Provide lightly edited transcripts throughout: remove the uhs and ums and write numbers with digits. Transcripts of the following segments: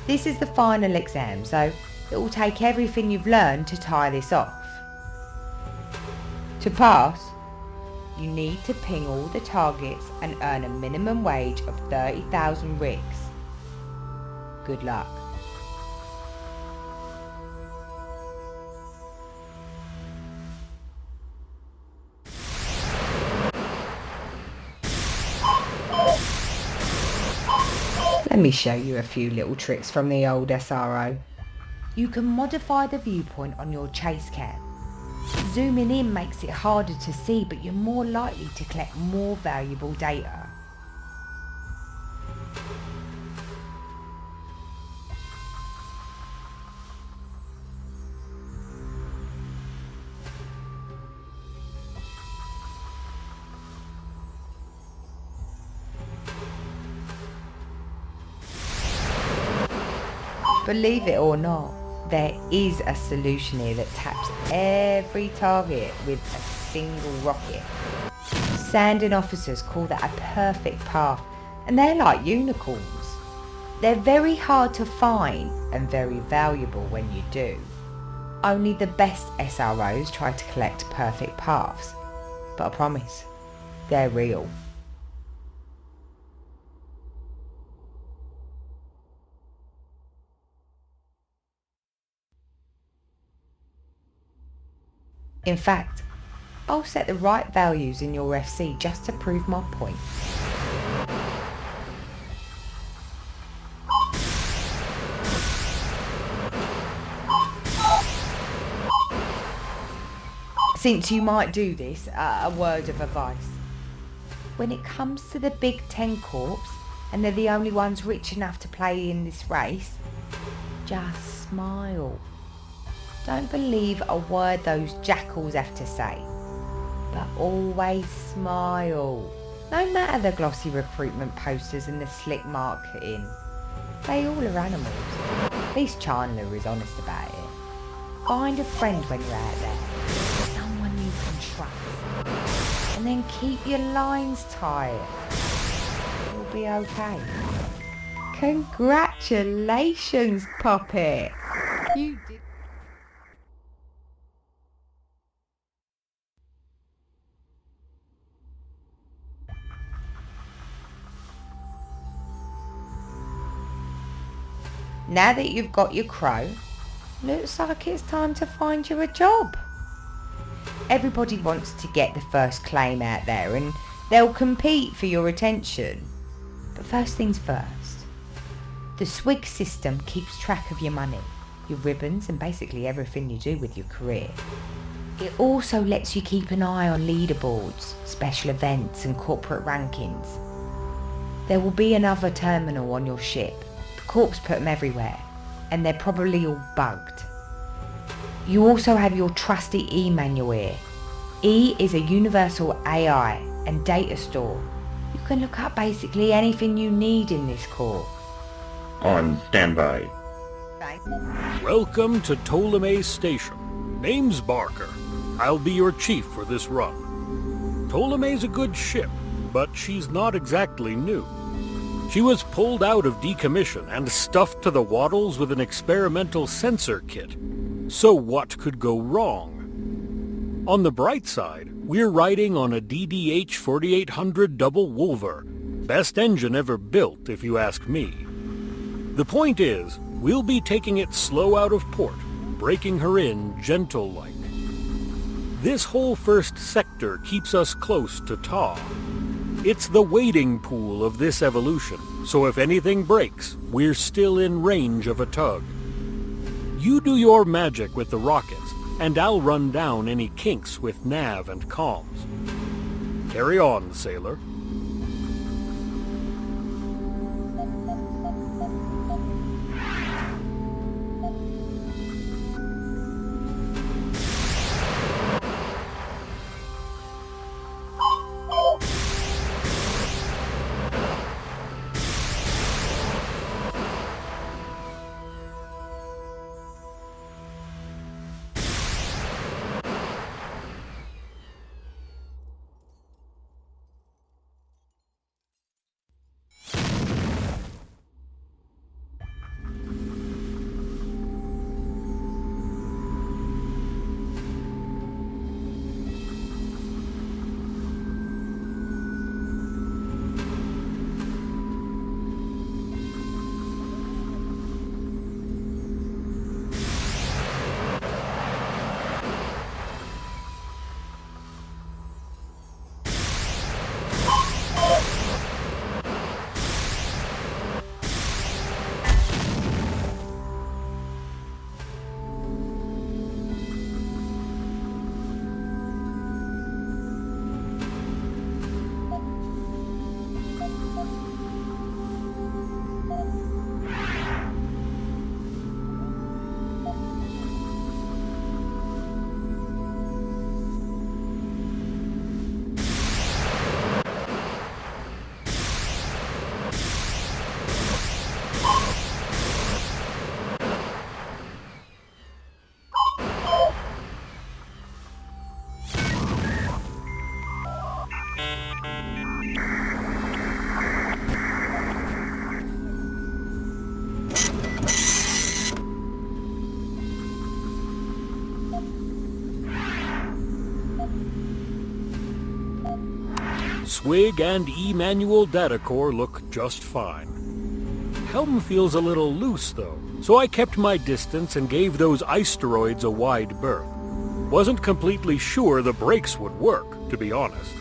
This is the final exam, so it will take everything you've learned to tie this off. To pass, you need to ping all the targets and earn a minimum wage of 30,000 rigs. Good luck. Let me show you a few little tricks from the old SRO. You can modify the viewpoint on your chase cam. Zooming in makes it harder to see, but you're more likely to collect more valuable data. Believe it or not, there is a solution here that taps every target with a single rocket. Sanding officers call that a perfect path, and they're like unicorns. They're very hard to find and very valuable when you do. Only the best SROs try to collect perfect paths, but I promise, they're real. In fact, I'll set the right values in your FC just to prove my point. Since you might do this, a word of advice. When it comes to the Big 10 corps, and they're the only ones rich enough to play in this race, just smile. Don't believe a word those jackals have to say, but always smile. No matter the glossy recruitment posters and the slick marketing, they all are animals. At least Chandler is honest about it. Find a friend when you're out there, someone you can trust, and then keep your lines tight. You'll be okay. Congratulations, Puppet! You did. Now that you've got your crow, looks like it's time to find you a job. Everybody wants to get the first claim out there and they'll compete for your attention. But first things first, the swig system keeps track of your money, your ribbons and basically everything you do with your career. It also lets you keep an eye on leaderboards, special events and corporate rankings. There will be another terminal on your ship. Corps put them everywhere, and they're probably all bugged. You also have your trusty E-manual here. E is a universal AI and data store. You can look up basically anything you need in this corps. On standby. Welcome to Ptolemy Station. Name's Barker. I'll be your chief for this run. Ptolemy's a good ship, but she's not exactly new. She was pulled out of decommission and stuffed to the wattles with an experimental sensor kit. So what could go wrong? On the bright side, we're riding on a DDH 4800 double Wolver. Best engine ever built, if you ask me. The point is, we'll be taking it slow out of port, breaking her in gentle-like. This whole first sector keeps us close to Taw. It's the wading pool of this evolution, so if anything breaks, we're still in range of a tug. You do your magic with the rockets, and I'll run down any kinks with nav and comms. Carry on, sailor. Swig and E-manual data core look just fine. Helm feels a little loose though, so I kept my distance and gave those iceteroids a wide berth. Wasn't completely sure the brakes would work, to be honest.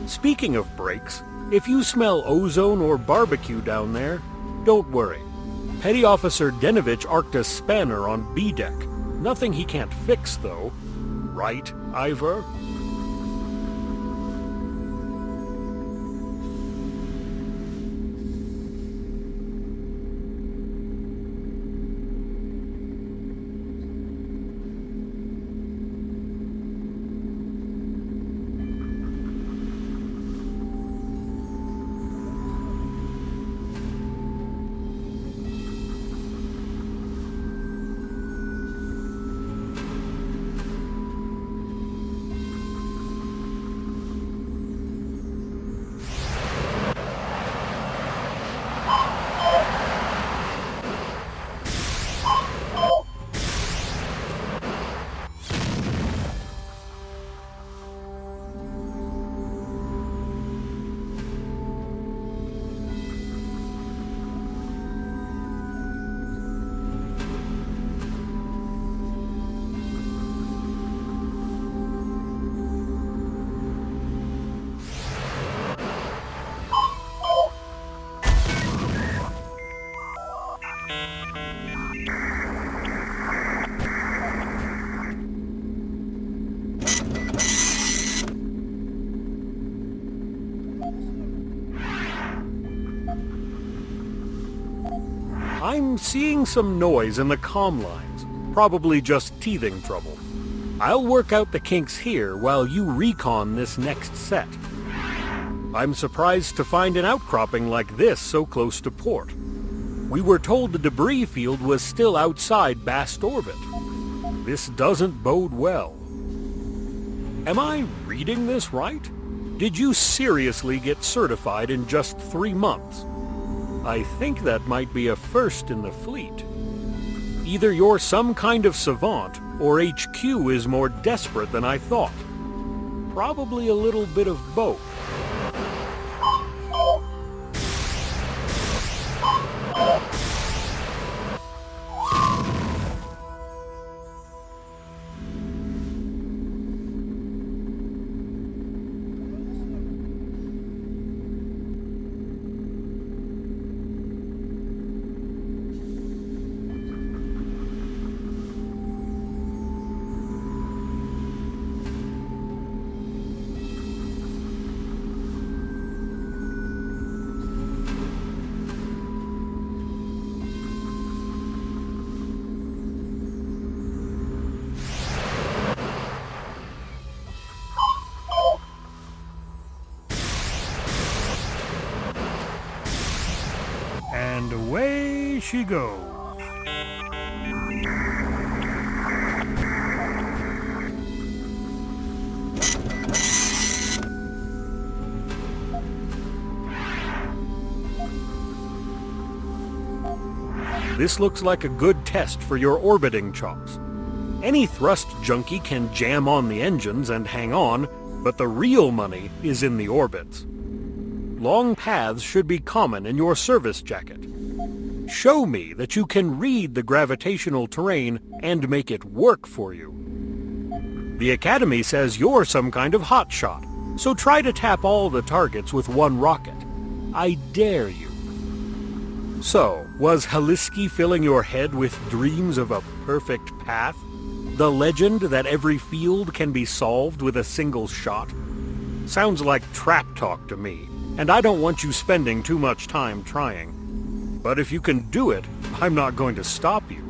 Speaking of brakes, if you smell ozone or barbecue down there, don't worry. Petty Officer Denovich arced a spanner on B-deck. Nothing he can't fix though. Right, Ivor? I'm seeing some noise in the comm lines. Probably just teething trouble. I'll work out the kinks here while you recon this next set. I'm surprised to find an outcropping like this so close to port. We were told the debris field was still outside Bast orbit. This doesn't bode well. Am I reading this right? Did you seriously get certified in just 3 months? I think that might be a first in the fleet. Either you're some kind of savant, or HQ is more desperate than I thought. Probably a little bit of both. And away she goes. This looks like a good test for your orbiting chops. Any thrust junkie can jam on the engines and hang on, but the real money is in the orbits. Long paths should be common in your service jacket. Show me that you can read the gravitational terrain and make it work for you. The Academy says you're some kind of hotshot, so try to tap all the targets with one rocket. I dare you. So, was Haliski filling your head with dreams of a perfect path? The legend that every field can be solved with a single shot? Sounds like trap talk to me, and I don't want you spending too much time trying. But if you can do it, I'm not going to stop you.